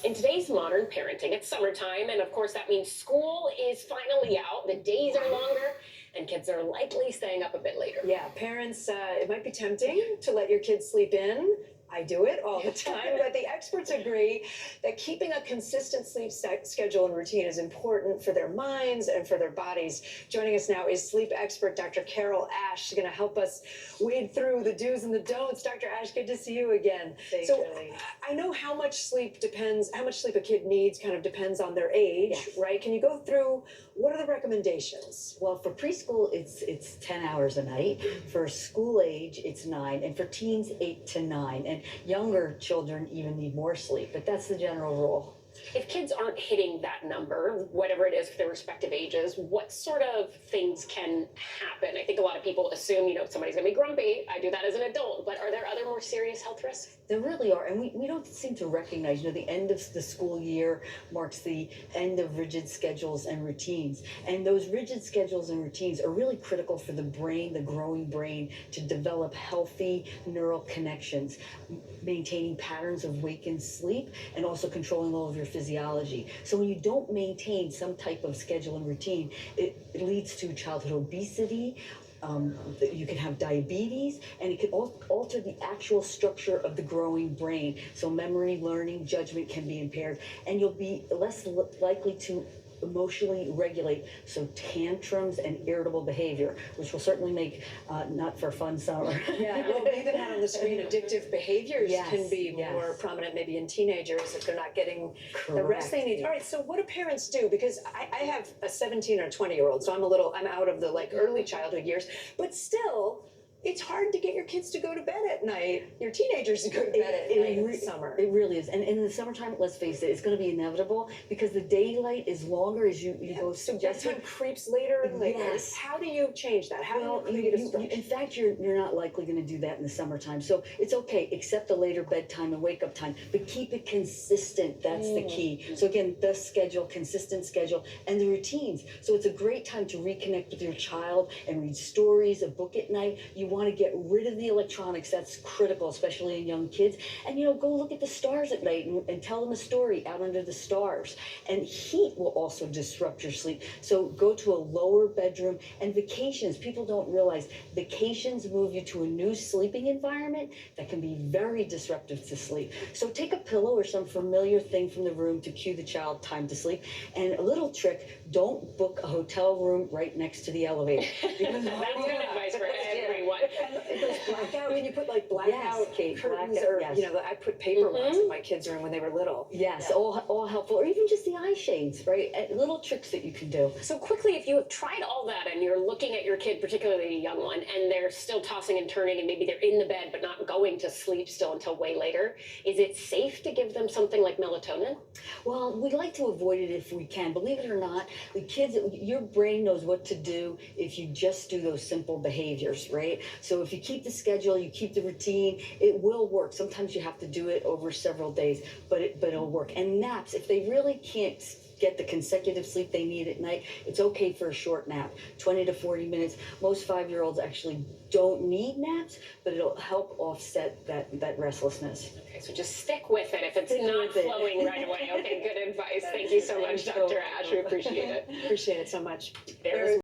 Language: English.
In today's modern parenting, it's summertime, and of course that means school is finally out, the days are longer, and kids are likely staying up a bit later. Yeah, parents, it might be tempting to let your kids sleep in. I do it all the time, but the experts agree that keeping a consistent sleep schedule and routine is important for their minds and for their bodies. Joining us now is sleep expert Dr. Carol Ash. She's going to help us wade through the do's and the don'ts. Dr. Ash, good to see you again. Thanks, so Lily. I know how much sleep a kid needs kind of depends on their age, Yes. right? Can you go through what are the recommendations? Well, for preschool, it's 10 hours a night. For school age, it's 9. And for teens, 8 to 9. And younger children even need more sleep, but that's the general rule. If kids aren't hitting that number, whatever it is for their respective ages, what sort of things can happen? I think a lot of people assume, somebody's going to be grumpy. I do that as an adult, but are there other more serious health risks? There really are, and we don't seem to recognize, the end of the school year marks the end of rigid schedules and routines. And those rigid schedules and routines are really critical for the brain, the growing brain, to develop healthy neural connections, maintaining patterns of wake and sleep, and also controlling all of your physiology. So when you don't maintain some type of schedule and routine, it leads to childhood obesity. You can have diabetes, and it can alter the actual structure of the growing brain. So memory, learning, judgment can be impaired, and you'll be less likely to emotionally regulate, so tantrums and irritable behavior, which will certainly make not for fun summer. Yeah, well, we even had on the screen addictive behaviors Yes, can be yes. more prominent maybe in teenagers if they're not getting the Correct. rest they need. All right, so what do parents do? Because I have a 17 or 20-year-old, so I'm out of the early childhood years, but still, it's hard to get your kids to go to bed at night, your teenagers to go to bed at night in the summer. It really is. And in the summertime, let's face it, it's going to be inevitable because the daylight is longer as you go. So bedtime creeps later and later. Yes. How do you change that? How do you create a structure? In fact, you're not likely going to do that in the summertime. So it's okay, accept the later bedtime and wake up time, but keep it consistent. That's the key. So again, the schedule, consistent schedule, and the routines. So it's a great time to reconnect with your child and read stories, a book at night. You want to get rid of the electronics. That's critical, especially in young kids. And go look at the stars at night and tell them a story out under the stars. And heat will also disrupt your sleep. So go to a lower bedroom. And vacations, people don't realize vacations move you to a new sleeping environment that can be very disruptive to sleep. So take a pillow or some familiar thing from the room to cue the child time to sleep. And a little trick, don't book a hotel room right next to the elevator. Because That's good advice for everyone. And those blackout, can you put blackout Kate, curtains blackout, or, yes. I put paper ones in my kids' room when they were little. Yes, Yeah. all helpful, or even just the eye shades, right? Little tricks that you can do. So quickly, if you have tried all that and you're looking at your kid, particularly a young one, and they're still tossing and turning and maybe they're in the bed but not going to sleep still until way later, is it safe to give them something like melatonin? Well, we like to avoid it if we can. Believe it or not, the kids, your brain knows what to do if you just do those simple behaviors, right? So if you keep the schedule, you keep the routine, it will work. Sometimes you have to do it over several days, but it'll work. And naps, if they really can't get the consecutive sleep they need at night, it's okay for a short nap, 20 to 40 minutes. Most 5-year-olds actually don't need naps, but it'll help offset that restlessness. Okay, so just stick with it if it's not flowing right away. Okay, good advice. Thank you so much, Dr. Ash. We appreciate it. Appreciate it so much. There is